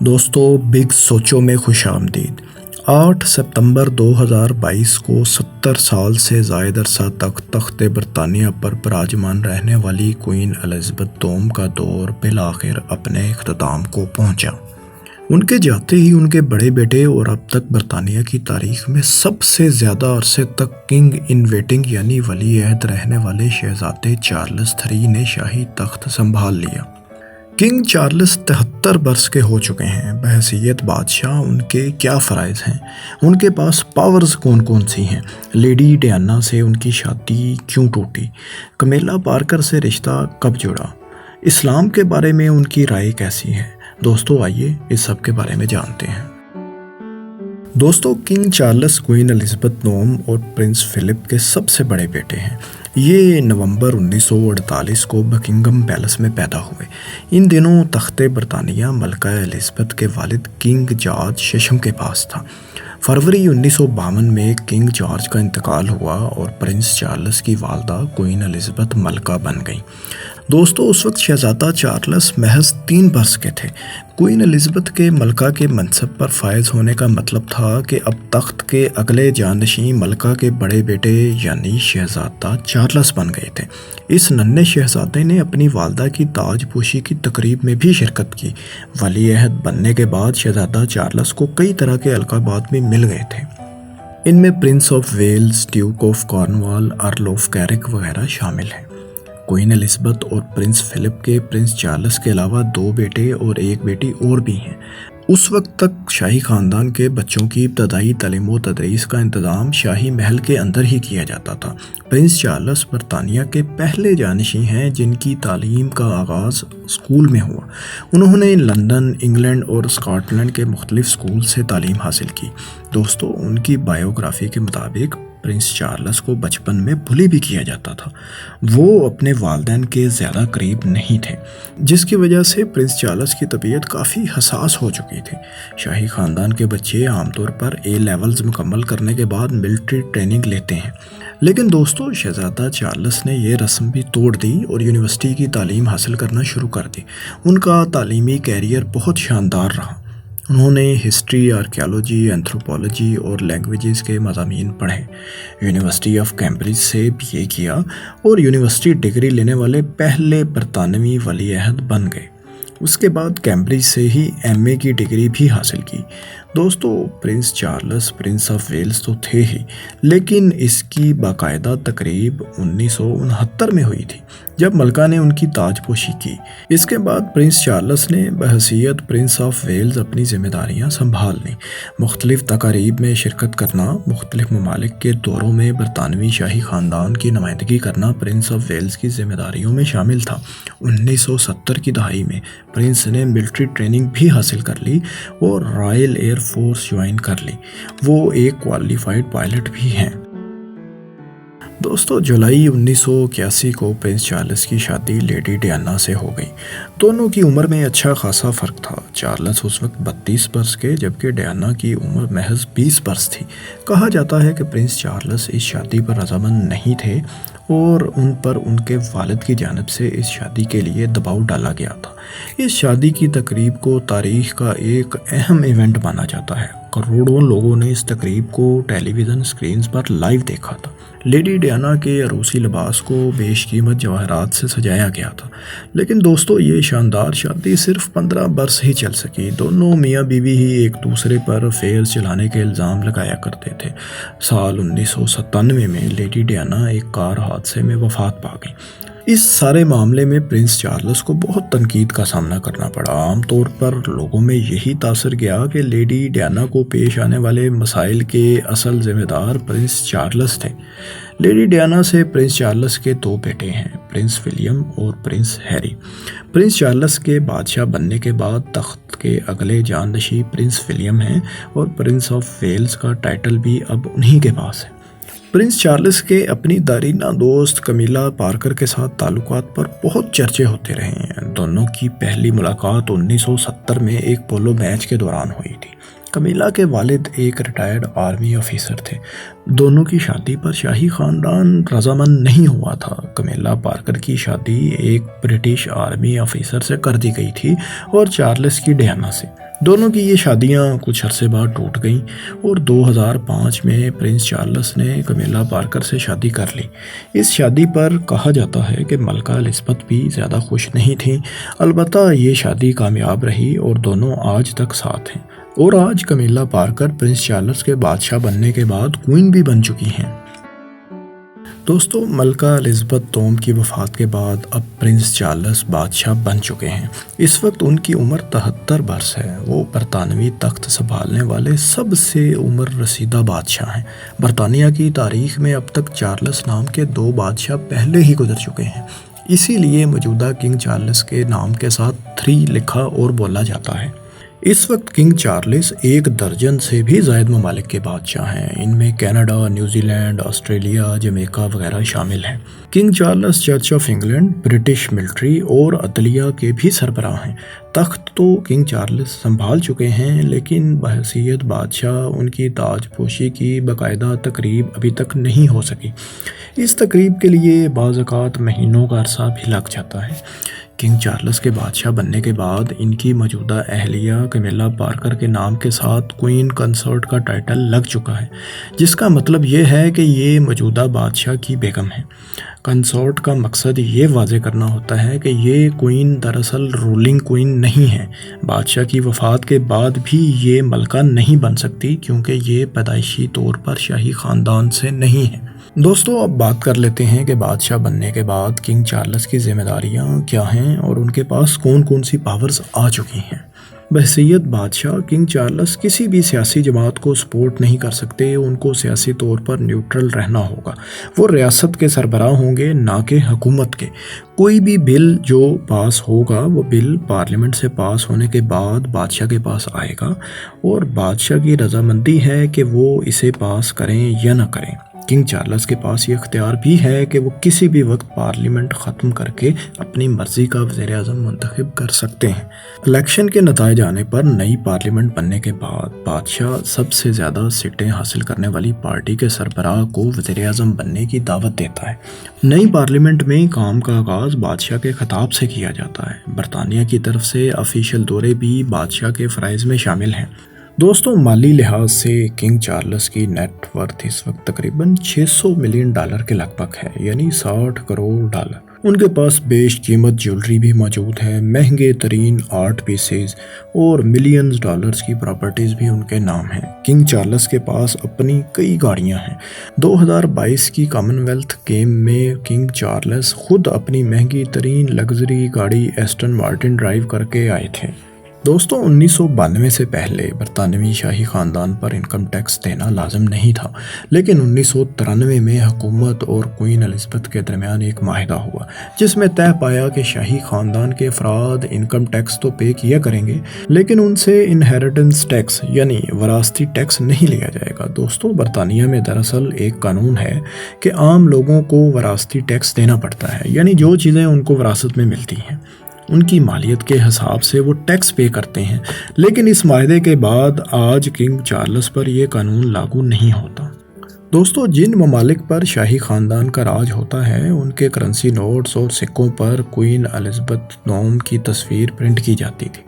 دوستو بگ سوچو میں خوش آمدید۔ 8 ستمبر 2022 کو 70 سال سے زائد عرصہ تک تخت برطانیہ پر براجمان رہنے والی کوئین الزبتھ دوم کا دور بالآخر اپنے اختتام کو پہنچا۔ ان کے جاتے ہی ان کے بڑے بیٹے اور اب تک برطانیہ کی تاریخ میں سب سے زیادہ عرصے تک کنگ ان ویٹنگ یعنی ولی عہد رہنے والے شہزادے چارلس III نے شاہی تخت سنبھال لیا۔ کنگ چارلس 73 برس کے ہو چکے ہیں۔ بحیثیت بادشاہ ان کے کیا فرائض ہیں؟ ان کے پاس پاورز کون کون سی ہیں؟ لیڈی ڈیانا سے ان کی شادی کیوں ٹوٹی؟ کمیلا پارکر سے رشتہ کب جڑا؟ اسلام کے بارے میں ان کی رائے کیسی ہے؟ دوستو آئیے اس سب کے بارے میں جانتے ہیں۔ دوستو کنگ چارلس کوئین الزبتھ دوم اور پرنس فلپ کے سب سے بڑے بیٹے ہیں۔ یہ نومبر 1948 کو بکنگم پیلس میں پیدا ہوئے۔ ان دنوں تخت برطانیہ ملکہ الزبتھ کے والد کنگ جارج ششم کے پاس تھا۔ فروری 1952 میں کنگ جارج کا انتقال ہوا اور پرنس چارلس کی والدہ کوئین الزبتھ ملکہ بن گئیں۔ دوستو اس وقت شہزادہ چارلس محض 3 برس کے تھے۔ کوئین الزبتھ کے ملکہ کے منصب پر فائز ہونے کا مطلب تھا کہ اب تخت کے اگلے جانشین ملکہ کے بڑے بیٹے یعنی شہزادہ چارلس بن گئے تھے۔ اس ننھے شہزادے نے اپنی والدہ کی تاج پوشی کی تقریب میں بھی شرکت کی۔ ولی عہد بننے کے بعد شہزادہ چارلس کو کئی طرح کے القابات بھی مل گئے تھے۔ ان میں Prince of Wales, Duke of Cornwall, Earl of Carrick وغیرہ شامل ہیں۔ کوئین الزبتھ اور پرنس فلپ کے پرنس چارلس کے علاوہ 2 بیٹے اور 1 بیٹی اور بھی ہیں۔ اس وقت تک شاہی خاندان کے بچوں کی ابتدائی تعلیم و تدریس کا انتظام شاہی محل کے اندر ہی کیا جاتا تھا۔ پرنس چارلس برطانیہ کے پہلے جانشین ہیں جن کی تعلیم کا آغاز اسکول میں ہوا۔ انہوں نے لندن، انگلینڈ اور اسکاٹ لینڈ کے مختلف اسکول سے تعلیم حاصل کی۔ دوستو ان کی بائیوگرافی کے مطابق پرنس چارلس کو بچپن میں بلی بھی کیا جاتا تھا۔ وہ اپنے والدین کے زیادہ قریب نہیں تھے، جس کی وجہ سے پرنس چارلس کی طبیعت کافی حساس ہو چکی تھی۔ شاہی خاندان کے بچے عام طور پر A لیولز مکمل کرنے کے بعد ملٹری ٹریننگ لیتے ہیں، لیکن دوستو شہزادہ چارلس نے یہ رسم بھی توڑ دی اور یونیورسٹی کی تعلیم حاصل کرنا شروع کر دی۔ ان کا تعلیمی کیریئر بہت شاندار رہا۔ انہوں نے ہسٹری، آرکیالوجی، اینتھروپولوجی اور لینگویجز کے مضامین پڑھے۔ یونیورسٹی آف کیمبرج سے BA کیا اور یونیورسٹی ڈگری لینے والے پہلے برطانوی ولی عہد بن گئے۔ اس کے بعد کیمبرج سے ہی MA کی ڈگری بھی حاصل کی۔ دوستو prince Charles prince of Wales تو تھے ہی، لیکن اس کی باقاعدہ تقریب 1969 میں ہوئی تھی جب ملکہ نے ان کی تاج پوشی کی۔ اس کے بعد پرنس چارلس نے بحیثیت پرنس آف ویلز اپنی ذمہ داریاں سنبھال لیں۔ مختلف تقاریب میں شرکت کرنا، مختلف ممالک کے دوروں میں برطانوی شاہی خاندان کی نمائندگی کرنا پرنس آف ویلز کی ذمہ داریوں میں شامل تھا۔ 1970 کی دہائی میں پرنس نے ملٹری ٹریننگ بھی حاصل کر لی اور رائل ایئر فورس جوائن کر لی۔ وہ ایک کوالیفائڈ پائلٹ بھی ہیں۔ دوستو جولائی 1981 کو پرنس چارلس کی شادی لیڈی ڈیانا سے ہو گئی۔ دونوں کی عمر میں اچھا خاصا فرق تھا۔ چارلس اس وقت 32 برس کے جبکہ ڈیانا کی عمر محض 20 برس تھی۔ کہا جاتا ہے کہ پرنس چارلس اس شادی پر رضامند نہیں تھے اور ان پر ان کے والد کی جانب سے اس شادی کے لیے دباؤ ڈالا گیا تھا۔ اس شادی کی تقریب کو تاریخ کا ایک اہم ایونٹ مانا جاتا ہے۔ کروڑوں لوگوں نے اس تقریب کو ٹیلی ویژن سکرینز پر لائیو دیکھا تھا۔ لیڈی ڈیانا کے عروسی لباس کو بیش قیمت جواہرات سے سجایا گیا تھا، لیکن دوستو یہ شاندار شادی صرف 15 برس ہی چل سکی۔ دونوں میاں بیوی ہی ایک دوسرے پر افیئرز چلانے کے الزام لگایا کرتے تھے۔ سال 1997 میں لیڈی ڈیانا ایک کار حادثے میں وفات پا گئی۔ اس سارے معاملے میں پرنس چارلس کو بہت تنقید کا سامنا کرنا پڑا۔ عام طور پر لوگوں میں یہی تاثر گیا کہ لیڈی ڈیانا کو پیش آنے والے مسائل کے اصل ذمہ دار پرنس چارلس تھے۔ لیڈی ڈیانا سے پرنس چارلس کے 2 بیٹے ہیں، پرنس ولیم اور پرنس ہیری۔ پرنس چارلس کے بادشاہ بننے کے بعد تخت کے اگلے جانشین پرنس ولیم ہیں اور پرنس آف ویلز کا ٹائٹل بھی اب انہی کے پاس ہے۔ پرنس چارلس کے اپنی دیرینہ دوست کمیلا پارکر کے ساتھ تعلقات پر بہت چرچے ہوتے رہے ہیں۔ دونوں کی پہلی ملاقات 1970 میں ایک پولو میچ کے دوران ہوئی تھی۔ کمیلا کے والد ایک ریٹائرڈ آرمی آفیسر تھے۔ دونوں کی شادی پر شاہی خاندان رضامند نہیں ہوا تھا۔ کمیلا پارکر کی شادی ایک برٹش آرمی آفیسر سے کر دی گئی تھی اور چارلس کی ڈیانا سے۔ دونوں کی یہ شادیاں کچھ عرصے بعد ٹوٹ گئیں اور 2005 میں پرنس چارلس نے کمیلا پارکر سے شادی کر لی۔ اس شادی پر کہا جاتا ہے کہ ملکہ الزبتھ بھی زیادہ خوش نہیں تھیں، البتہ یہ شادی کامیاب رہی اور دونوں آج تک ساتھ ہیں، اور آج کمیلا پارکر پرنس چارلس کے بادشاہ بننے کے بعد کوئین بھی بن چکی ہیں۔ دوستو، ملکہ الزبتھ دوم کی وفات کے بعد اب پرنس چارلس بادشاہ بن چکے ہیں۔ اس وقت ان کی عمر 73 برس ہے۔ وہ برطانوی تخت سنبھالنے والے سب سے عمر رسیدہ بادشاہ ہیں۔ برطانیہ کی تاریخ میں اب تک چارلس نام کے 2 بادشاہ پہلے ہی گزر چکے ہیں، اسی لیے موجودہ کنگ چارلس کے نام کے ساتھ 3 لکھا اور بولا جاتا ہے۔ اس وقت کنگ چارلس 1 درجن سے بھی زائد ممالک کے بادشاہ ہیں۔ ان میں Canada, New Zealand, Australia, Jamaica وغیرہ شامل ہیں۔ King Charles church of England, British military اور عدلیہ کے بھی سربراہ ہیں۔ تخت تو کنگ چارلس سنبھال چکے ہیں، لیکن بحیثیت بادشاہ ان کی تاج پوشی کی باقاعدہ تقریب ابھی تک نہیں ہو سکی۔ اس تقریب کے لیے بعض اوقات مہینوں کا عرصہ بھی لگ جاتا ہے۔ کنگ چارلس کے بادشاہ بننے کے بعد ان کی موجودہ اہلیہ کمیلا پارکر کے نام کے ساتھ کوئین کنسورٹ کا ٹائٹل لگ چکا ہے، جس کا مطلب یہ ہے کہ یہ موجودہ بادشاہ کی بیگم ہے۔ کنسورٹ کا مقصد یہ واضح کرنا ہوتا ہے کہ یہ کوئین دراصل رولنگ کوئین نہیں ہے۔ بادشاہ کی وفات کے بعد بھی یہ ملکہ نہیں بن سکتی کیونکہ یہ پیدائشی طور پر شاہی خاندان سے نہیں ہے۔ دوستو، اب بات کر لیتے ہیں کہ بادشاہ بننے کے بعد کنگ چارلس کی ذمہ داریاں کیا ہیں اور ان کے پاس کون کون سی پاورز آ چکی ہیں۔ بحیثیت بادشاہ کنگ چارلس کسی بھی سیاسی جماعت کو سپورٹ نہیں کر سکتے، ان کو سیاسی طور پر نیوٹرل رہنا ہوگا۔ وہ ریاست کے سربراہ ہوں گے، نہ کہ حکومت کے۔ کوئی بھی بل جو پاس ہوگا وہ بل پارلیمنٹ سے پاس ہونے کے بعد بادشاہ کے پاس آئے گا اور بادشاہ کی رضامندی ہے کہ وہ اسے پاس کریں یا نہ کریں۔ کنگ چارلس کے پاس یہ اختیار بھی ہے کہ وہ کسی بھی وقت پارلیمنٹ ختم کر کے اپنی مرضی کا وزیر اعظم منتخب کر سکتے ہیں۔ الیکشن کے نتائج آنے پر نئی پارلیمنٹ بننے کے بعد بادشاہ سب سے زیادہ سیٹیں حاصل کرنے والی پارٹی کے سربراہ کو وزیر اعظم بننے کی دعوت دیتا ہے۔ نئی پارلیمنٹ میں کام کا آغاز بادشاہ کے خطاب سے کیا جاتا ہے۔ برطانیہ کی طرف سے آفیشیل دورے بھی بادشاہ کے فرائض میں شامل ہیں۔ دوستوں، مالی لحاظ سے کنگ چارلس کی نیٹ ورتھ اس وقت تقریباً $600 ملین کے لگ بھگ ہے، یعنی $60 کروڑ۔ ان کے پاس بیش قیمت جیولری بھی موجود ہے، مہنگے ترین آرٹ پیسز اور ملینز ڈالرز کی پراپرٹیز بھی ان کے نام ہیں۔ کنگ چارلس کے پاس اپنی کئی گاڑیاں ہیں۔ 2022 کی کامن ویلتھ گیم میں کنگ چارلس خود اپنی مہنگی ترین لگژری گاڑی ایسٹن مارٹن ڈرائیو کر کے آئے تھے۔ دوستوں، 1992 سے پہلے برطانوی شاہی خاندان پر انکم ٹیکس دینا لازم نہیں تھا، لیکن 1993 میں حکومت اور کوئین الزبتھ کے درمیان ایک معاہدہ ہوا جس میں طے پایا کہ شاہی خاندان کے افراد انکم ٹیکس تو پے کیا کریں گے، لیکن ان سے انہیریٹنس ٹیکس یعنی وراثتی ٹیکس نہیں لیا جائے گا۔ دوستوں، برطانیہ میں دراصل ایک قانون ہے کہ عام لوگوں کو وراثتی ٹیکس دینا پڑتا ہے، یعنی جو چیزیں ان کو وراثت میں ملتی ہیں ان کی مالیت کے حساب سے وہ ٹیکس پے کرتے ہیں، لیکن اس معاہدے کے بعد آج کنگ چارلس پر یہ قانون لاگو نہیں ہوتا۔ دوستو، جن ممالک پر شاہی خاندان کا راج ہوتا ہے ان کے کرنسی نوٹس اور سکوں پر کوئین الزبتھ دوم کی تصویر پرنٹ کی جاتی تھی۔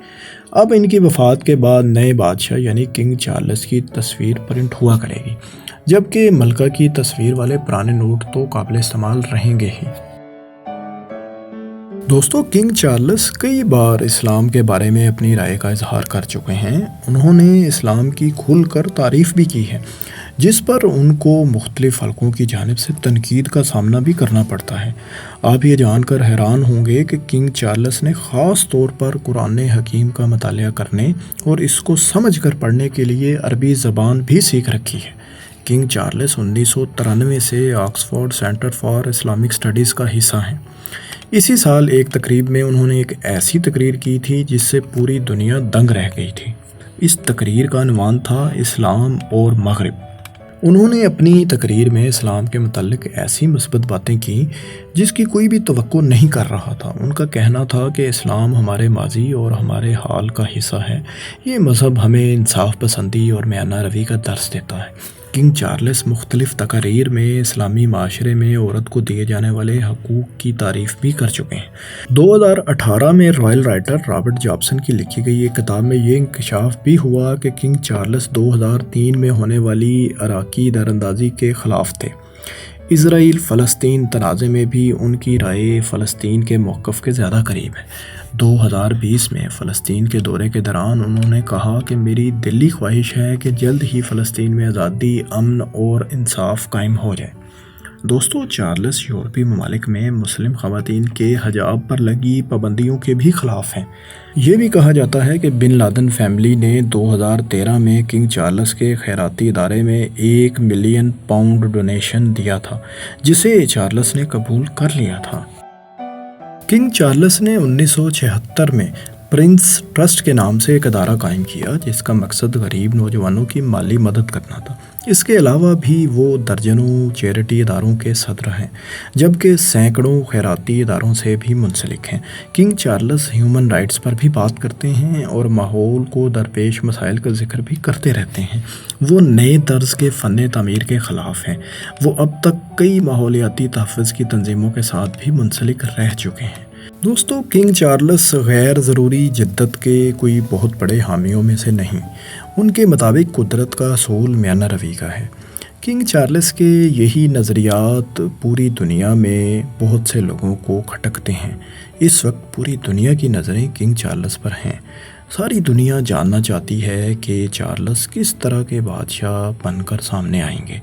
اب ان کی وفات کے بعد نئے بادشاہ یعنی کنگ چارلس کی تصویر پرنٹ ہوا کرے گی، جبکہ ملکہ کی تصویر والے پرانے نوٹ تو قابل استعمال رہیں گے ہی۔ دوستو، کنگ چارلس کئی بار اسلام کے بارے میں اپنی رائے کا اظہار کر چکے ہیں۔ انہوں نے اسلام کی کھل کر تعریف بھی کی ہے، جس پر ان کو مختلف حلقوں کی جانب سے تنقید کا سامنا بھی کرنا پڑتا ہے۔ آپ یہ جان کر حیران ہوں گے کہ کنگ چارلس نے خاص طور پر قرآن حکیم کا مطالعہ کرنے اور اس کو سمجھ کر پڑھنے کے لیے عربی زبان بھی سیکھ رکھی ہے۔ کنگ چارلس 1993 سے Oxford centre for Islamic studies کا حصہ ہیں۔ اسی سال ایک تقریب میں انہوں نے ایک ایسی تقریر کی تھی جس سے پوری دنیا دنگ رہ گئی تھی۔ اس تقریر کا عنوان تھا اسلام اور مغرب۔ انہوں نے اپنی تقریر میں اسلام کے متعلق ایسی مثبت باتیں کی جس کی کوئی بھی توقع نہیں کر رہا تھا۔ ان کا کہنا تھا کہ اسلام ہمارے ماضی اور ہمارے حال کا حصہ ہے۔ یہ مذہب ہمیں انصاف پسندی اور میانہ روی کا درس دیتا ہے۔ کنگ چارلس مختلف تقاریر میں اسلامی معاشرے میں عورت کو دیے جانے والے حقوق کی تعریف بھی کر چکے ہیں۔ 2018 میں رائل رائٹر رابرٹ جابسن کی لکھی گئی ایک کتاب میں یہ انکشاف بھی ہوا کہ کنگ چارلس 2003 میں ہونے والی عراقی دراندازی کے خلاف تھے۔ اسرائیل فلسطین تنازع میں بھی ان کی رائے فلسطین کے موقف کے زیادہ قریب ہے۔ 2020 میں فلسطین کے دورے کے دوران انہوں نے کہا کہ میری دلی خواہش ہے کہ جلد ہی فلسطین میں آزادی، امن اور انصاف قائم ہو جائے۔ دوستو، چارلس یورپی ممالک میں مسلم خواتین کے حجاب پر لگی پابندیوں کے بھی خلاف ہیں۔ یہ بھی کہا جاتا ہے کہ بن لادن فیملی نے 2013 میں کنگ چارلس کے خیراتی ادارے میں £1 ملین ڈونیشن دیا تھا، جسے چارلس نے قبول کر لیا تھا۔ کنگ چارلس نے 1976 میں پرنس ٹرسٹ کے نام سے ایک ادارہ قائم کیا جس کا مقصد غریب نوجوانوں کی مالی مدد کرنا تھا۔ اس کے علاوہ بھی وہ درجنوں چیریٹی اداروں کے صدر ہیں، جبکہ سینکڑوں خیراتی اداروں سے بھی منسلک ہیں۔ کنگ چارلس ہیومن رائٹس پر بھی بات کرتے ہیں اور ماحول کو درپیش مسائل کا ذکر بھی کرتے رہتے ہیں۔ وہ نئے طرز کے فن تعمیر کے خلاف ہیں۔ وہ اب تک کئی ماحولیاتی تحفظ کی تنظیموں کے ساتھ بھی منسلک رہ چکے ہیں۔ دوستو، کنگ چارلس غیر ضروری جدت کے کوئی بہت بڑے حامیوں میں سے نہیں۔ ان کے مطابق قدرت کا اصول میانہ روی کا ہے۔ کنگ چارلس کے یہی نظریات پوری دنیا میں بہت سے لوگوں کو کھٹکتے ہیں۔ اس وقت پوری دنیا کی نظریں کنگ چارلس پر ہیں۔ ساری دنیا جاننا چاہتی ہے کہ چارلس کس طرح کے بادشاہ بن کر سامنے آئیں گے۔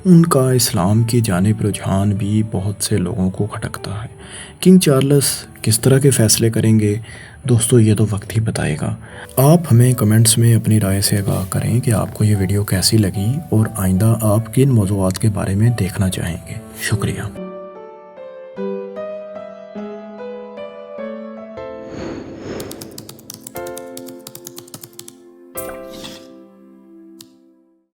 ان کا اسلام کی جانب رجحان بھی بہت سے لوگوں کو کھٹکتا ہے۔ کنگ چارلس کس طرح کے فیصلے کریں گے؟ دوستو، یہ تو وقت ہی بتائے گا۔ آپ ہمیں کمنٹس میں اپنی رائے سے آگاہ کریں کہ آپ کو یہ ویڈیو کیسی لگی اور آئندہ آپ کن موضوعات کے بارے میں دیکھنا چاہیں گے۔ شکریہ۔